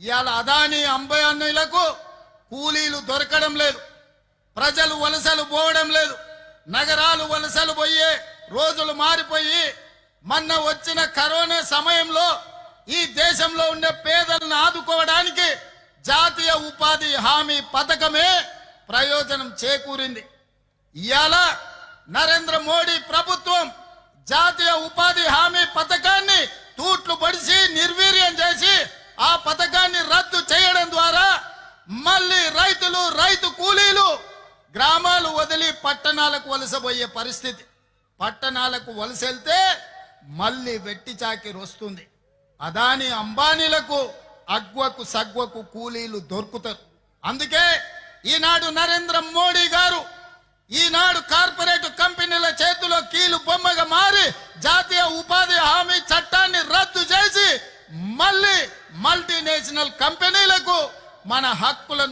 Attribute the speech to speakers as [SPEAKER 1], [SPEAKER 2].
[SPEAKER 1] ఇవాళ అదానీ అంబానీలకు కూలీలు దొరకడం లేదు, ప్రజలు వలసలు పోవడం లేదు, నగరాలు వలసలు పోయే రోజులు మారిపోయి మొన్న వచ్చిన కరోనా సమయంలో ఈ దేశంలో ఉండే పేదలను ఆదుకోవడానికి జాతీయ ఉపాధి హామీ పథకమే ప్రయోజనం చేకూరింది. ఇవాళ నరేంద్ర మోడీ ప్రభుత్వం జాతీయ ఉపాధి హామీ పథకాన్ని తూట్లు పడిసి నిర్వీర్యం చేసి ఆ పథకాన్ని రద్దు చేయడం ద్వారా మళ్ళీ రైతులు, రైతు కూలీలు గ్రామాలు వదిలి పట్టణాలకు వలసపోయే పరిస్థితి. పట్టణాలకు వలసెళ్తే మళ్ళీ వెట్టి చాకిరి వస్తుంది. అదానీ అంబానీలకు అగ్వకు సగ్వకు కూలీలు దొరుకుతారు. అందుకే ఈనాడు నరేంద్ర మోడీ గారు ఈనాడు కార్పొరేట్ కంపెనీల చేతిలో కీలు బొమ్మగా మారి జాతీయ ఉపాధి హామీ చట్టాన్ని రద్దు చేసి మళ్ళీ మల్టీనేషనల్ కంపెనీలకు మన హక్కులను